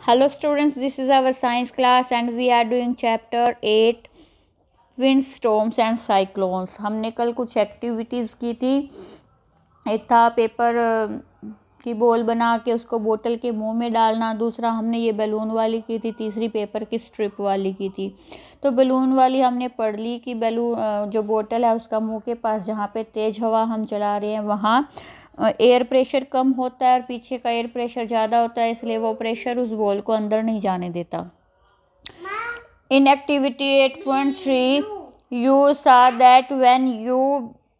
Hello students, this is our science class and we are doing chapter 8 windstorms and cyclones। हमने कल कुछ activities की थी। एक था पेपर की बॉल बना के उसको बोतल के मुंह में डालना, दूसरा हमने ये बैलून वाली की थी, तीसरी पेपर की स्ट्रिप वाली की थी। तो बैलून वाली हमने पढ़ ली कि बैलून जो बोतल है उसका मुंह के पास जहाँ पे तेज़ हवा हम चला रहे हैं वहाँ एयर प्रेशर कम होता है और पीछे का एयर प्रेशर ज़्यादा होता है, इसलिए वो प्रेशर उस बॉल को अंदर नहीं जाने देता। इन एक्टिविटी 8.3 यू सा that when you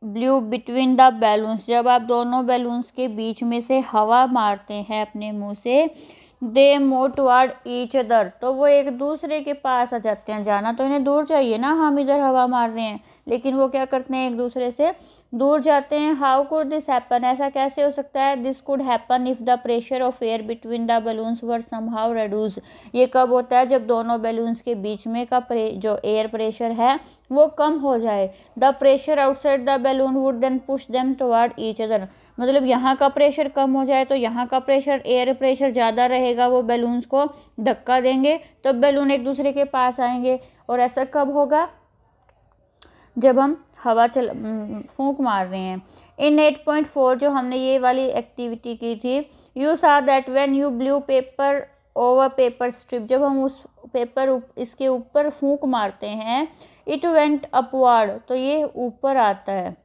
blue between the balloons, जब आप दोनों बैलून्स के बीच में से हवा मारते हैं अपने मुंह से, they move toward each other, तो वो एक दूसरे के पास आ जाते हैं। जाना तो इन्हें दूर चाहिए ना, हम इधर हवा मार रहे हैं, लेकिन वो क्या करते हैं, एक दूसरे से दूर जाते हैं। हाउ कुड दिस हैपन, ऐसा कैसे हो सकता है? This could happen if the pressure of air between the balloons were somehow reduced, ये कब होता है? जब दोनों बैलून्स के बीच में का जो एयर प्रेशर है वो कम हो जाए। The pressure outside the balloon would then push them toward each other, मतलब यहाँ का प्रेशर कम हो जाए तो यहाँ का प्रेशर, एयर प्रेशर ज़्यादा रहेगा, वो बैलून्स को धक्का देंगे तो बैलून एक दूसरे के पास आएंगे। और ऐसा कब होगा? जब हम हवा फूंक मार रहे हैं। इन 8.4 जो हमने ये वाली एक्टिविटी की थी, यू सा that when you blue paper over paper strip, जब हम उस पेपर इसके ऊपर फूंक मारते हैं, इट वेंट अपवर्ड, तो ये ऊपर आता है।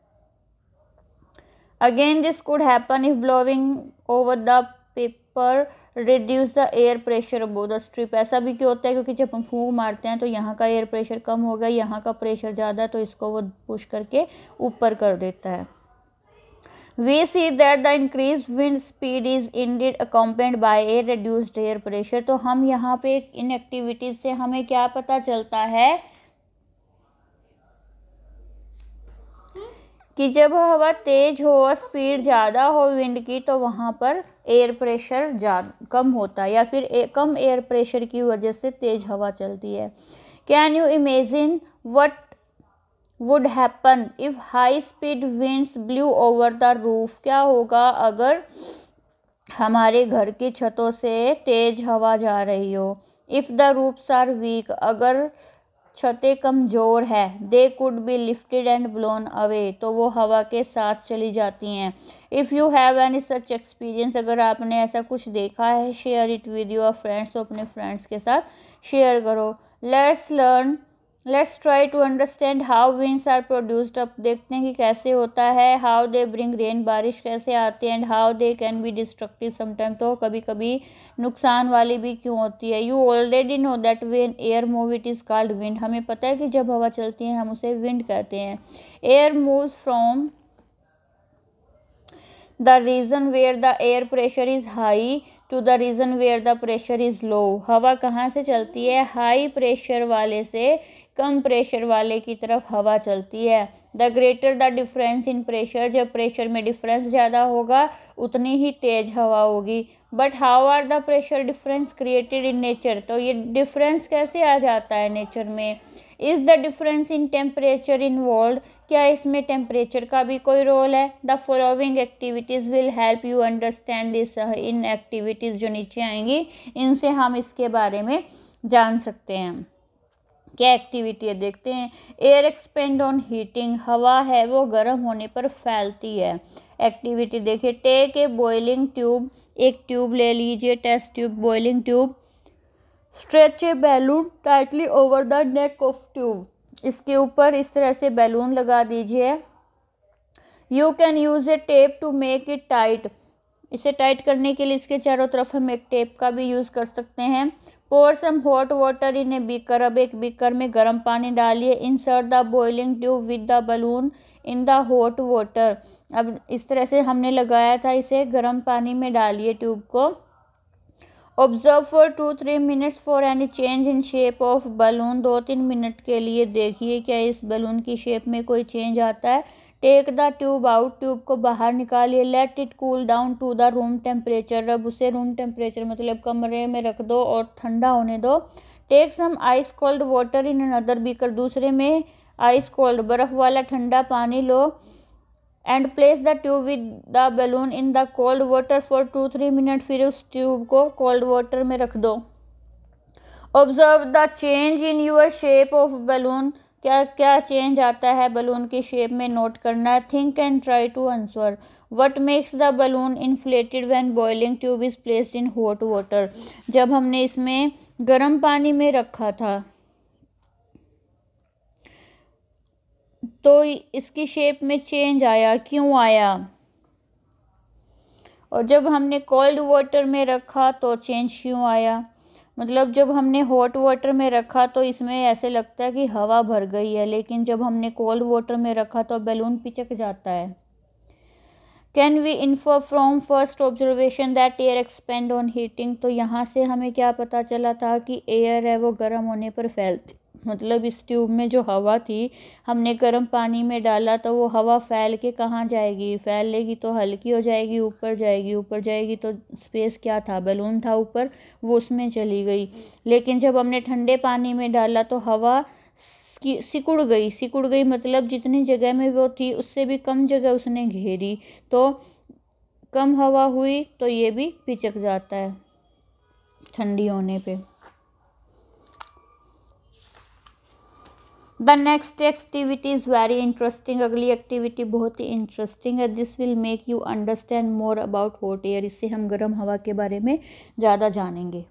Again this could happen if blowing over the paper reduce the air pressure above the strip, ऐसा भी क्यों होता है? क्योंकि जब हम फूंक मारते हैं तो यहाँ का एयर प्रेशर कम हो गया, यहाँ का प्रेशर ज़्यादा, तो इसको वो पुश करके ऊपर कर देता है। We see that the increased wind speed is indeed accompanied by a reduced air pressure, तो हम यहाँ पे इन एक्टिविटीज से हमें क्या पता चलता है कि जब हवा तेज हो, स्पीड ज़्यादा हो विंड की, तो वहाँ पर एयर प्रेशर कम होता है, या फिर कम एयर प्रेशर की वजह से तेज हवा चलती है। Can you imagine what would happen if high speed winds blue over the roof, क्या होगा अगर हमारे घर की छतों से तेज हवा जा रही हो। If the roofs are weak, अगर छतें कमज़ोर है, they could be lifted and blown away, तो वो हवा के साथ चली जाती हैं। If you have any such experience, अगर आपने ऐसा कुछ देखा है, share it with your friends, तो अपने फ्रेंड्स के साथ शेयर करो। Let's try to understand how winds are produced, अब देखते हैं कि कैसे होता है। हाउ दे ब्रिंग रेन, बारिश कैसे आती है, and how they can be destructive sometime, तो कभी कभी नुकसान वाली भी क्यों होती है। You already know that when air move it is called wind, हमें पता है कि जब हवा चलती है हम उसे विंड कहते हैं। Air moves from the region where the air pressure is high to the region where the pressure is low, हवा कहाँ से चलती है? हाई प्रेशर वाले से कम प्रेशर वाले की तरफ हवा चलती है। The greater the difference in pressure, जब प्रेशर में डिफरेंस ज़्यादा होगा उतनी ही तेज हवा होगी। But how are the pressure difference created in nature, तो ये डिफरेंस कैसे आ जाता है नेचर में? Is the difference in temperature involve, क्या इसमें टेम्परेचर का भी कोई रोल है? The following activities will help you understand this, इन एक्टिविटीज़ जो नीचे आएंगी इनसे हम इसके बारे में जान सकते हैं। क्या एक्टिविटी है देखते हैं। एयर एक्सपेंड ऑन हीटिंग, हवा है वो गर्म होने पर फैलती है। एक्टिविटी देखिए, टेक ए बॉइलिंग ट्यूब, एक ट्यूब ले लीजिए, test tube, boiling tube, stretch a balloon tightly over the neck of tube, इसके ऊपर इस तरह से बैलून लगा दीजिए। You can use a tape to make it tight, इसे टाइट करने के लिए इसके चारों तरफ हम एक टेप का भी यूज़ कर सकते हैं। Pour some hot water in a beaker, अब एक बीकर में गर्म पानी डालिए। Insert the boiling tube with the balloon in the hot water, अब इस तरह से हमने लगाया था, इसे गर्म पानी में डालिए ट्यूब को। Observe for 2-3 minutes for any change in shape of balloon, 2-3 minute के लिए देखिए क्या इस बलून की शेप में कोई चेंज आता है। Take the tube out, tube को बाहर निकालिए। Let it cool down to the room temperature, अब उसे रूम टेम्परेचर मतलब कमरे में रख दो और ठंडा होने दो। Take some ice cold water in another beaker, दूसरे में आइस कोल्ड बर्फ़ वाला ठंडा पानी लो। And place the tube with the balloon in the cold water for 2-3 minute, फिर उस ट्यूब को कोल्ड वाटर में रख दो। Observe the change in your shape of balloon, क्या क्या चेंज आता है बलून की शेप में, नोट करना है। Think and try to answer. What makes the balloon inflated when boiling tube is placed in hot water, जब हमने इसमें गर्म पानी में रखा था तो इसकी शेप में चेंज आया, क्यों आया? और जब हमने कोल्ड वाटर में रखा तो चेंज क्यों आया? मतलब जब हमने हॉट वाटर में रखा तो इसमें ऐसे लगता है कि हवा भर गई है, लेकिन जब हमने कोल्ड वाटर में रखा तो बैलून पिचक जाता है। Can we infer from first observation that air expand on heating, तो यहाँ से हमें क्या पता चला था कि एयर है वो गर्म होने पर फैलती, मतलब इस ट्यूब में जो हवा थी हमने गर्म पानी में डाला तो वो हवा फैल के कहाँ जाएगी, फैलेगी तो हल्की हो जाएगी, ऊपर जाएगी, ऊपर जाएगी तो स्पेस क्या था, बैलून था ऊपर, वो उसमें चली गई। लेकिन जब हमने ठंडे पानी में डाला तो हवा सिकुड़ गई, मतलब जितनी जगह में वो थी उससे भी कम जगह उसने घेरी, तो कम हवा हुई तो ये भी पिचक जाता है ठंडी होने पे। The next activity is very interesting, अगली एक्टिविटी बहुत ही इंटरेस्टिंग है। This will make you understand more about hot air, इससे हम गर्म हवा के बारे में ज़्यादा जानेंगे।